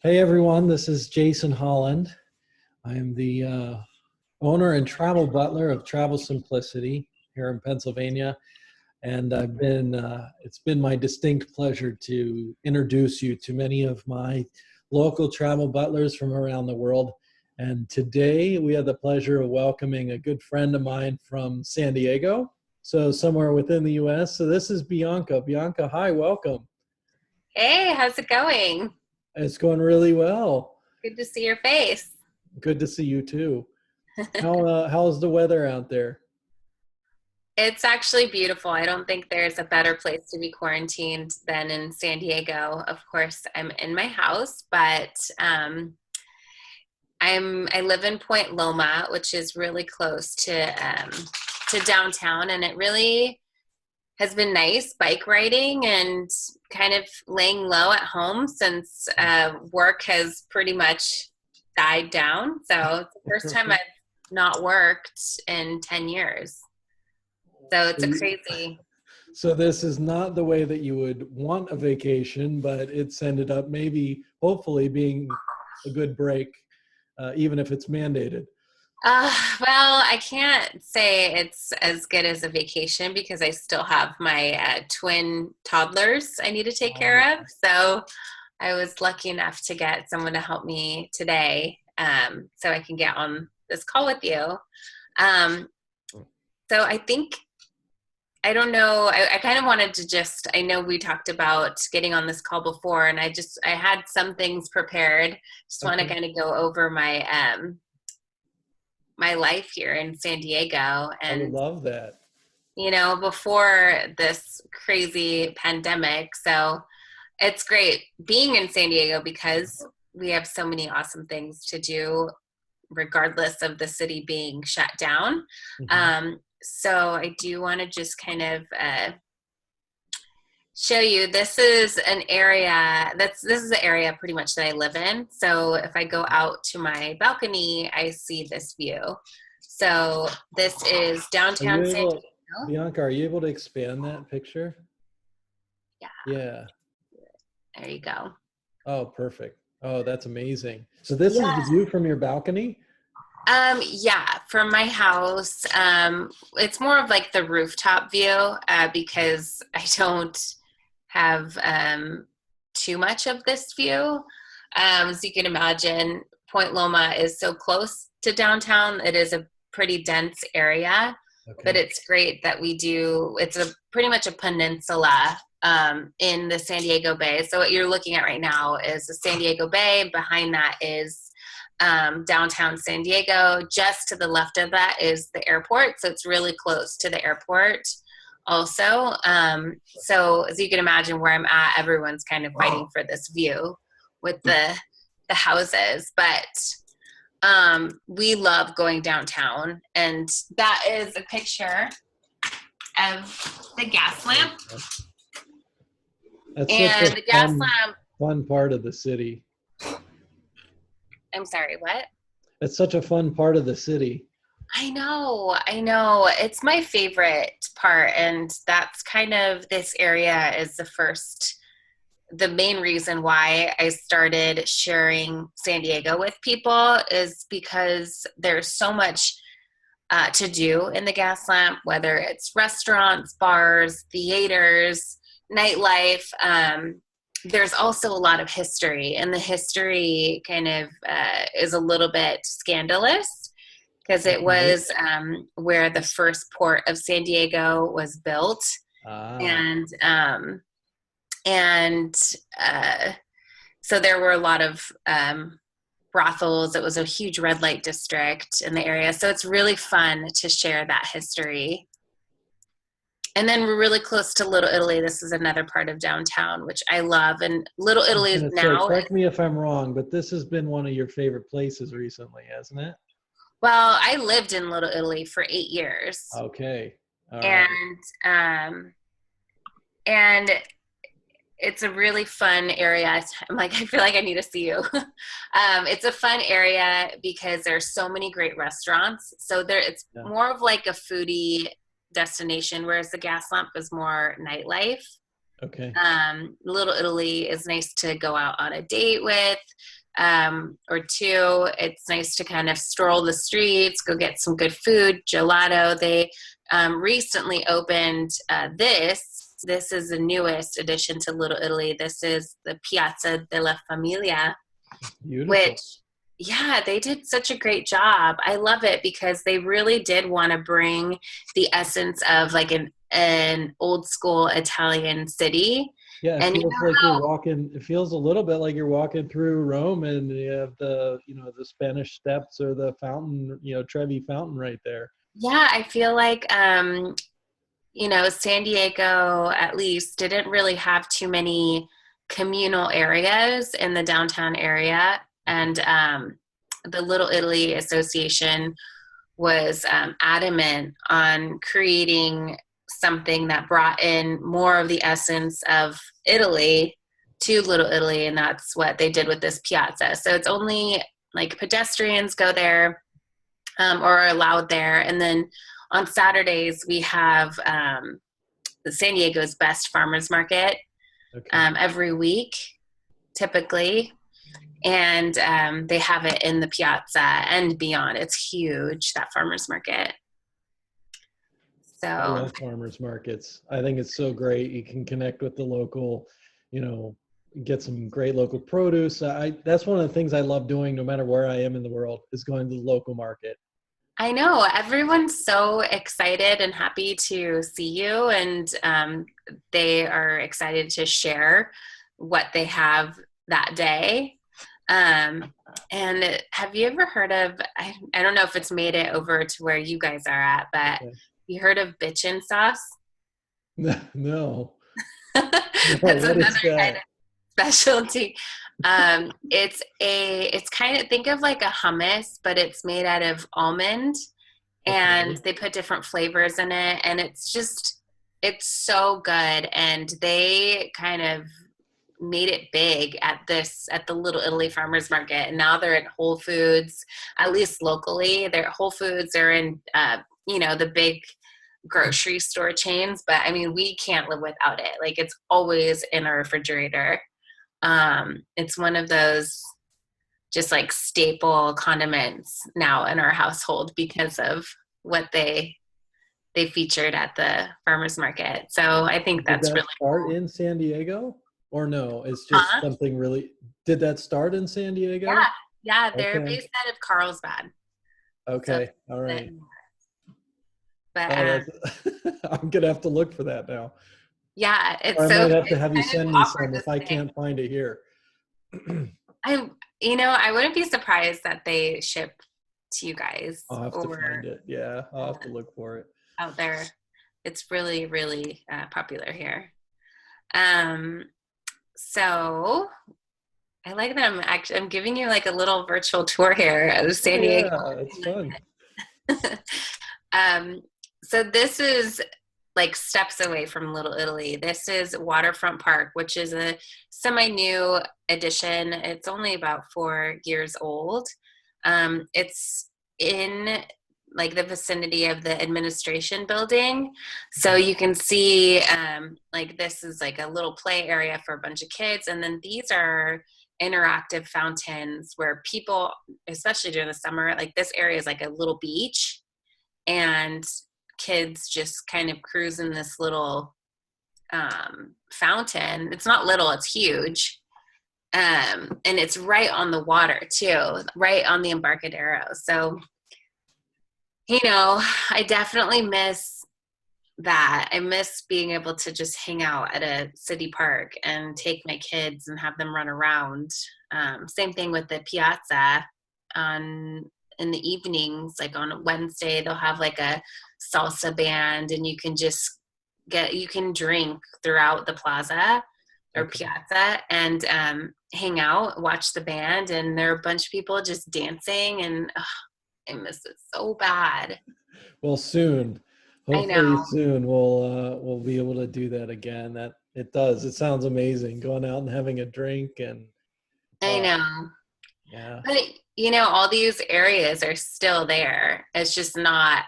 Hey everyone, this is Jason Holland. I am the owner and travel butler of Travel Simplicity here in Pennsylvania, and it's been my distinct pleasure to introduce you to many of my local travel butlers from around the world. And today we have the pleasure of welcoming a good friend of mine from San Diego, so somewhere within the US. So this is Bianca. Bianca, hi, welcome. Hey, how's it going? It's going really well. Good to see your face. Good to see you too. How's the weather out there? It's actually beautiful. I don't think there's a better place to be quarantined than in San Diego. Of course, I'm in my house, but I live in Point Loma, which is really close to downtown, and it really has been nice bike riding and kind of laying low at home since work has pretty much died down. So it's the first time I've not worked in 10 years. So it's a crazy. So this is not the way that you would want a vacation, but it's ended up maybe, hopefully, being a good break, even if it's mandated. Well, I can't say it's as good as a vacation because I still have my twin toddlers I need to take care of. So I was lucky enough to get someone to help me today, so I can get on this call with you. So I don't know, I kind of wanted to I know we talked about getting on this call before, and I had some things prepared. Just want to kind of go over my life here in San Diego. I would And, love that. before this crazy pandemic. So it's great being in San Diego because we have so many awesome things to do, regardless of the city being shut down. So I do want to just kind of show you, this is the area pretty much that I live in. So if I go out to my balcony, I see this view. So this is downtown San Diego. Bianca, are you able to expand that picture? Yeah. Yeah. There you go. Oh, perfect. Oh, that's amazing. So this is the view from your balcony? Yeah, from my house. It's more of like the rooftop view because I don't have too much of this view. As you can imagine, Point Loma is so close to downtown. It is a pretty dense area, but it's great that it's pretty much a peninsula in the San Diego Bay. So what you're looking at right now is the San Diego Bay. Behind that is downtown San Diego. Just to the left of that is the airport. So it's really close to the airport also. So as you can imagine where I'm at, everyone's kind of fighting for this view with the houses, but we love going downtown. And that is a picture of the gas lamp. That's and such the a gas lamp. fun part of the city. I'm sorry, what? It's such a fun part of the city. I know. It's my favorite part. And that's kind of, this area is the main reason why I started sharing San Diego with people, is because there's so much to do in the gas lamp, whether it's restaurants, bars, theaters, nightlife. There's also a lot of history, and the history kind of is a little bit scandalous because it was where the first port of San Diego was built. And so there were a lot of brothels. It was a huge red light district in the area. So it's really fun to share that history. And then we're really close to Little Italy. This is another part of downtown, which I love. And Little Italy is now. Correct me if I'm wrong, but this has been one of your favorite places recently, hasn't it? Well, I lived in Little Italy for 8 years. Okay. All right. And it's a really fun area. I feel like I need to see you. It's a fun area because there's so many great restaurants. So it's more of like a foodie destination, whereas the gas lamp is more nightlife. Okay. Little Italy is nice to go out on a date with, or two. It's nice to kind of stroll the streets, go get some good food, gelato. They recently opened this. This is the newest addition to Little Italy. This is the Piazza della Famiglia, which, Beautiful. yeah, they did such a great job. I love it because they really did want to bring the essence of like an old school Italian city. Yeah, it And you feels know like you're how, walking, it feels a little bit like you're walking through Rome and you have the, the Spanish Steps or the fountain, Trevi Fountain right there. yeah, I feel like San Diego at least didn't really have too many communal areas in the downtown area. And the Little Italy Association was adamant on creating something that brought in more of the essence of Italy to Little Italy. And that's what they did with this piazza. So it's only like pedestrians go there or are allowed there. And then on Saturdays, we have the San Diego's best farmers market Okay. every week, typically. And they have it in the piazza and beyond. It's huge, that farmers market. I So love farmers markets. I think it's so great. You can connect with the local, you know, get some great local produce. That's one of the things I love doing no matter where I am in the world is going to the local market. I know everyone's so excited and happy to see you, and they are excited to share what they have that day. And have you ever heard of, I don't know if it's made it over to where you guys are at, but Okay. you heard of bitchin' sauce? No, no, That's what another is kind that? of specialty. It's kind of, think of like a hummus, but it's made out of almond, and Okay. they put different flavors in it, and it's so good. And they kind of made it big at the Little Italy Farmers Market, and now they're in Whole Foods, at least locally. They're Whole Foods are in the big grocery store chains, but I mean we can't live without it. Like it's always in our refrigerator. It's one of those just like staple condiments now in our household because of what they featured at the farmers market. So I think Did that's that really start cool. in San Diego? Or no, it's just Huh? something really, did that start in San Yeah, Diego? yeah, they're Okay. based out of Carlsbad. So, Okay. All right. but Oh, that's, I'm gonna have to look for that now. yeah, Or I might have to it's have you kind of send me awkward some to if I say. can't find it here. I I wouldn't be surprised that they ship to you guys I'll have to find or it. Yeah, I'll have to uh, look for it. out there. It's really, really popular here. Um, so I like that I'm giving you like a little virtual tour here of Oh San Diego. yeah, it's fun. um, so this is like steps away from Little Italy. This is Waterfront Park, which is a semi-new addition. It's only about 4 years old. It's in like the vicinity of the administration building. So you can see like this is like a little play area for a bunch of kids. And then these are interactive fountains where people, especially during the summer, like this area is like a little beach, and kids just kind of cruise in this little fountain. It's not little, it's huge. And it's right on the water too, right on the embarcadero. So, I definitely miss that. I miss being able to just hang out at a city park and take my kids and have them run around. Same thing with the piazza on in the evenings, like on a Wednesday, they'll have like a salsa band, and you can drink throughout the plaza or Okay. piazza and hang out, watch the band, and there are a bunch of people just dancing, and I miss it so bad. Well, soon, I hopefully know. soon we'll be able to do that again. That it does. It sounds amazing going out and having a drink and I oh know. yeah. But all these areas are still there. It's just not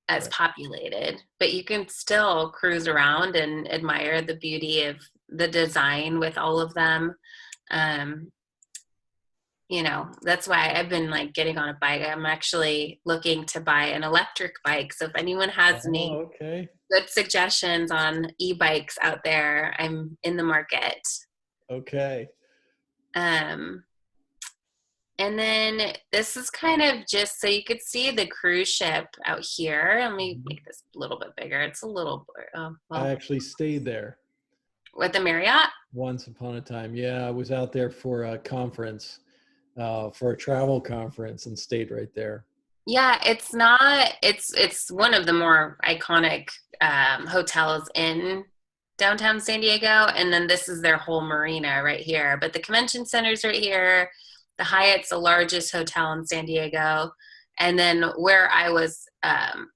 as Right. populated. But you can still cruise around and admire the beauty of the design with all of them. That's why I've been like getting on a bike. I'm actually looking to buy an electric bike. So if anyone has any Okay. good suggestions on e-bikes out there, I'm in the market. Okay. Um, and then this is kind of just so you could see the cruise ship out here. Let me make this a little bit bigger. It's a little, I actually stayed there with the Marriott. once upon a time. Yeah, I was out there for a conference, for a travel conference, and stayed right there. Yeah, it's one of the more iconic hotels in downtown San Diego, and then this is their whole marina right here. But the convention center's right here. The Hyatt's the largest hotel in San Diego, and then where I was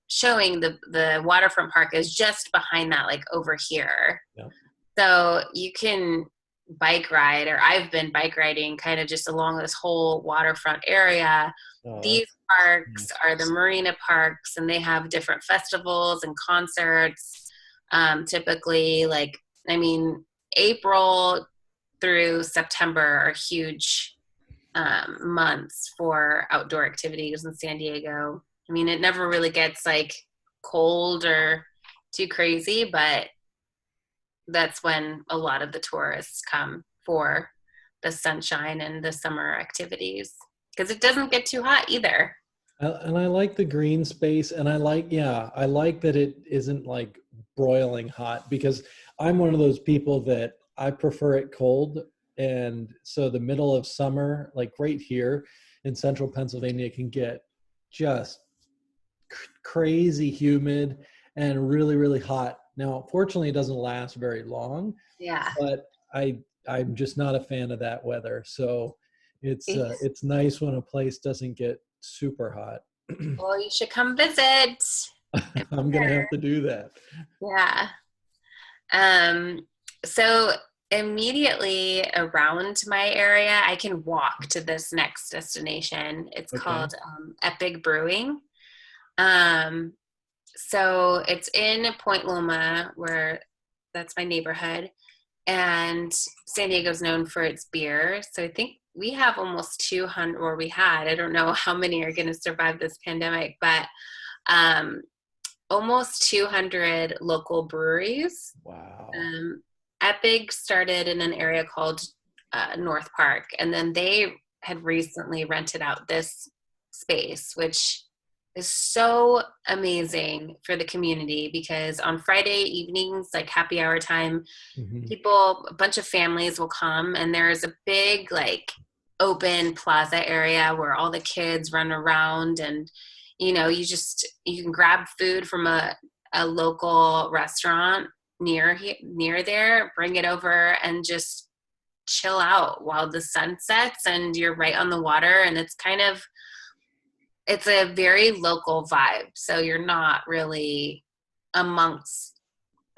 showing the Waterfront Park is just behind that, like over here. Yeah. So you can bike ride, or I've been bike riding kind of just along this whole waterfront area. These parks are the marina parks, and they have different festivals and concerts. Typically, April through September are huge months for outdoor activities in San Diego. I mean, it never really gets like cold or too crazy, but that's when a lot of the tourists come for the sunshine and the summer activities, because it doesn't get too hot either. And I like the green space, and I like that it isn't like broiling hot, because I'm one of those people that I prefer it cold. And so the middle of summer, like right here in central Pennsylvania, can get just crazy humid and really, really hot. Now, fortunately, it doesn't last very long. Yeah. But I'm just not a fan of that weather. So it's nice when a place doesn't get super hot. Well, you should come visit. I'm gonna have to do that. Yeah. So immediately around my area, I can walk to this next destination. It's called Epic Brewing. So it's in Point Loma, where that's my neighborhood. And San Diego's known for its beer. So I think we have almost 200, or we had, I don't know how many are going to survive this pandemic, but almost 200 local breweries. Wow. Epic started in an area called North Park, and then they had recently rented out this space, which is so amazing for the community, because on Friday evenings, like happy hour time, a bunch of families will come, and there's a big like open plaza area where all the kids run around, and you can grab food from a local restaurant near there, bring it over, and just chill out while the sun sets, and you're right on the water, and it's a very local vibe. So you're not really amongst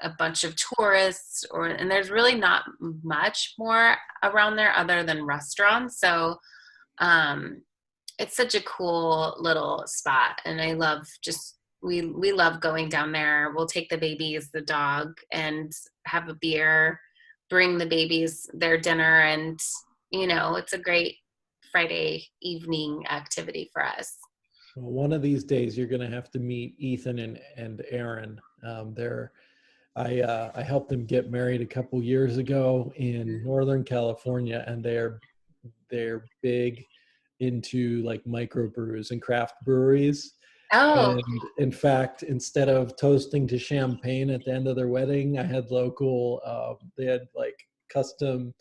a bunch of tourists, and there's really not much more around there other than restaurants. So it's such a cool little spot, and I love we love going down there. We'll take the babies, the dog, and have a beer, bring the babies their dinner, and it's a great Friday evening activity for us. Well, one of these days you're going to have to meet Ethan and Aaron. I helped them get married a couple years ago in Northern California, and they're big into like microbrews and craft breweries. Oh. And in fact, instead of toasting to champagne at the end of their wedding, I had they had like custom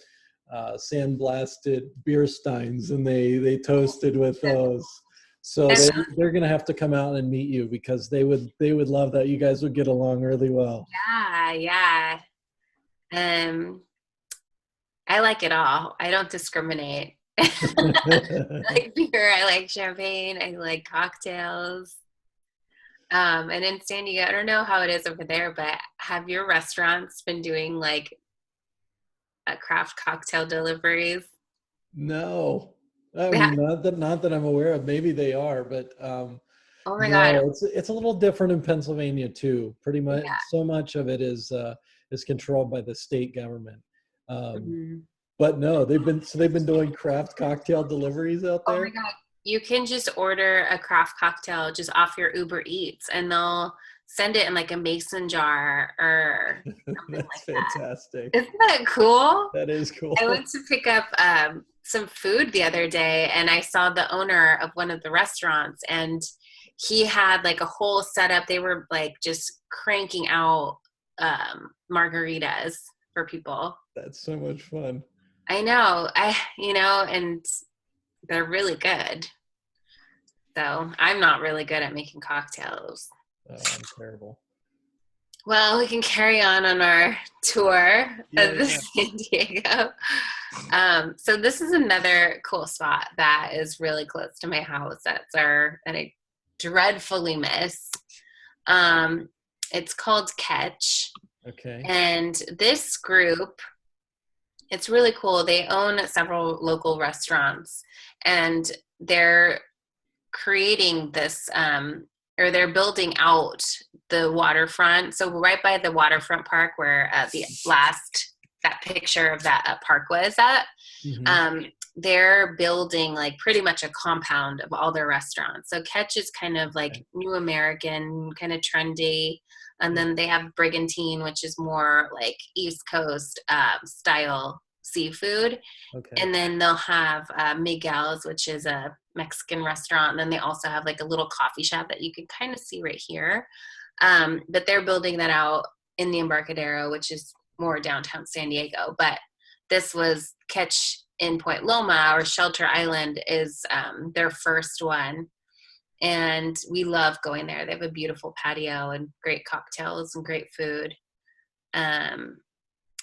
sandblasted beer steins, and they toasted with those. So they're going to have to come out and meet you, because they would love that. You guys would get along really well. Yeah. I like it all. I don't discriminate. I like beer. I like champagne. I like cocktails. And in San Diego, I don't know how it is over there, but have your restaurants been doing like a craft cocktail deliveries? No. I mean, not that I'm aware of. Maybe they are, but oh my God, it's a little different in Pennsylvania too. Pretty much, so much of it is is controlled by the state government. Mhm. But no, they've been doing craft cocktail deliveries out Oh my there. God. You can just order a craft cocktail just off your Uber Eats and they'll send it in like a mason jar or something That's like that. fantastic. Isn't that cool? That is I cool. went to pick up some food the other day and I saw the owner of one of the restaurants and he had like a whole setup. They were like just cranking out margaritas for people. That's so much fun. I know, and they're really good. So I'm not really good at making cocktails. Oh, I'm terrible. Well, we can carry on our tour Yeah, of the yeah. San Diego. So this is another cool spot that is really close to my house. That I dreadfully miss. It's called Catch, Okay. and this group, it's really cool. They own several local restaurants, and they're creating this or they're building out the waterfront. So right by the Waterfront Park where that picture of that park was at, Hmm. they're building like pretty much a compound of all their restaurants. So Catch is kind of like Okay. new American, kind of trendy. And Yeah. then they have Brigantine, which is more like East Coast style seafood. Okay. And then they'll have Miguel's, which is a Mexican restaurant. And then they also have like a little coffee shop that you can kind of see right here. But they're building that out in the Embarcadero, which is more downtown San Diego. But this was Catch in Point Loma, or Shelter Island is their first one. And we love going there. They have a beautiful patio and great cocktails and great food. Um,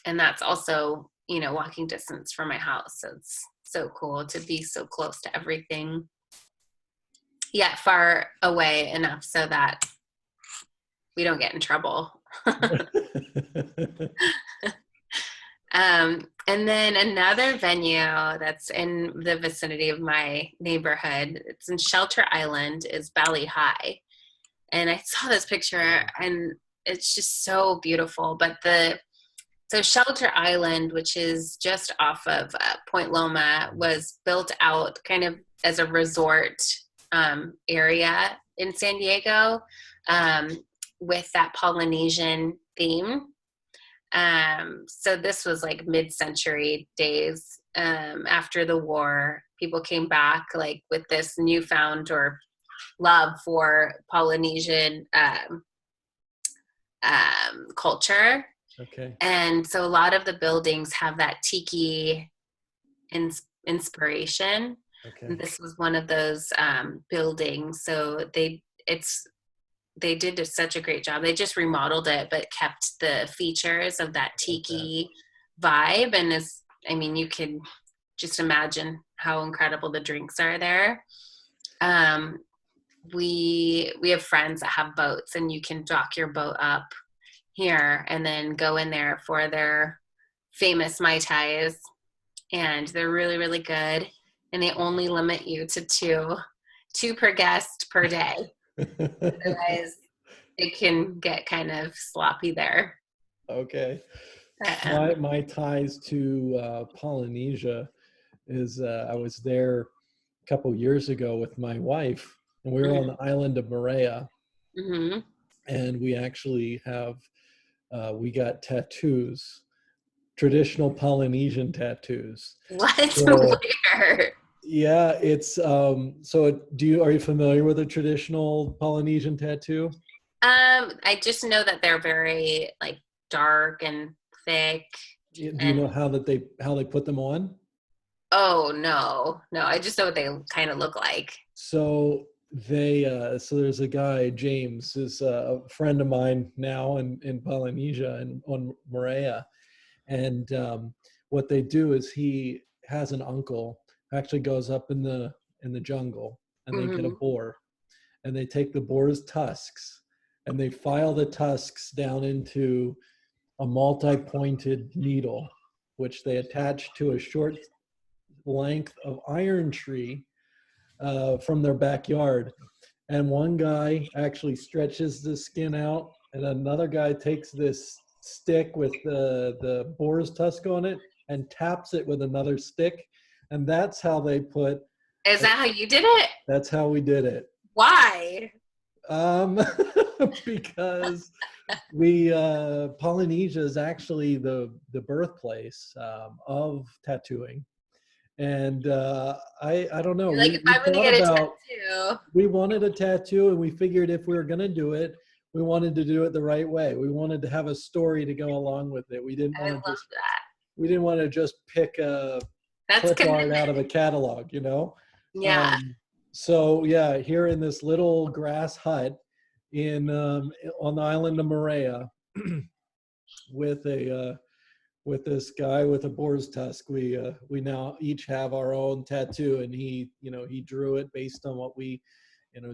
and that's also, walking distance from my house. So it's so cool to be so close to everything, yet far away enough so that we don't get in trouble. And then another venue that's in the vicinity of my neighborhood, it's in Shelter Island, is Valley High. And I saw this picture and it's just so beautiful. So Shelter Island, which is just off of Point Loma, was built out kind of as a resort area in San Diego with that Polynesian theme. So this was like mid-century days after the war. People came back like with this newfound or love for Polynesian culture. Okay. And so a lot of the buildings have that tiki inspiration. Okay. And this was one of those buildings. So they did such a great job. They just remodeled it, but kept the features of that tiki vibe. And you can just imagine how incredible the drinks are there. We have friends that have boats, and you can dock your boat up here and then go in there for their famous Mai Tais. And they're really, really good. And they only limit you to two per guest per day. Otherwise, it can get kind of sloppy there. Okay. Um, My ties to Polynesia is I was there a couple years ago with my wife, and we were on the island of Moorea, mm-hmm. and we actually we got tattoos, traditional Polynesian tattoos. What? So, Where? yeah, it's are you familiar with a traditional Polynesian tattoo? I just know that they're very like dark and thick. Do you And know how they put them on? oh no, I just know what they kind of look like. So so there's a guy, James, is a friend of mine now in Polynesia and on Moorea. And what they do is he has an uncle who actually goes up in the jungle, and they get a Mm-hmm. boar, and they take the boar's tusks and they file the tusks down into a multi-pointed needle, which they attach to a short length of iron tree from their backyard. And one guy actually stretches the skin out, and another guy takes this stick with the boar's tusk on it and taps it with another stick. And that's how they put. Is that how you did it? That's how we did it. Why? Because we Polynesia is actually the birthplace of tattooing, and I don't know. You're like, if I'm gonna get a tattoo, we wanted a tattoo, and we figured if we were gonna do it, we wanted to do it the right way. We wanted to have a story to go along with it. We didn't want to just pick a clip art out of a catalog, you know. Yeah. So yeah, here in this little grass hut in on the island of Maria, with this guy with a boar's tusk, we now each have our own tattoo, and he drew it based on what we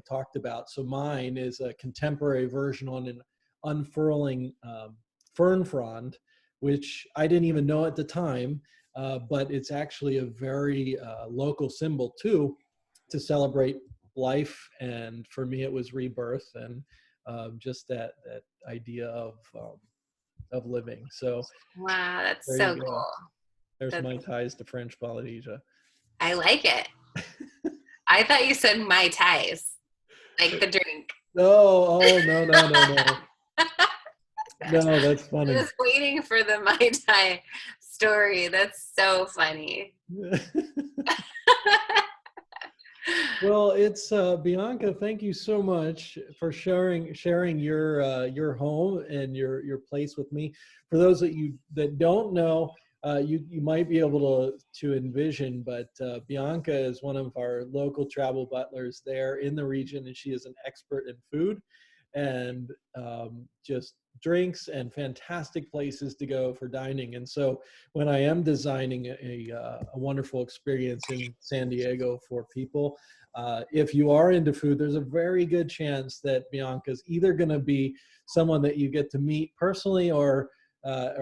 talked about. So mine is a contemporary version on an unfurling fern frond, which I didn't even know at the time, but it's actually a very local symbol too, to celebrate life. And for me, it was rebirth, and just that idea of living. So wow, that's so cool. There's my ties to French Polynesia. I like it. I thought you said Mai Tais, like the drink. No, no. No, that's funny. I was waiting for the Mai Tai story. That's so funny. Well, it's Bianca. Thank you so much for sharing your home and your place with me. For those that don't know, you might be able to envision, but Bianca is one of our local travel butlers there in the region, and she is an expert in food and just drinks and fantastic places to go for dining. And so when I am designing a wonderful experience in San Diego for people, if you are into food, there's a very good chance that Bianca's either going to be someone that you get to meet personally, or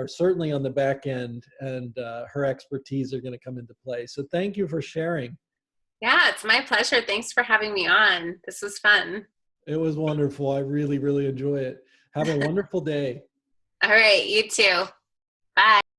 certainly on the back end, and her expertise are going to come into play. So thank you for sharing. Yeah, it's my pleasure. Thanks for having me on. This was fun. It was wonderful. I really, really enjoy it. Have a wonderful day. All right, you too.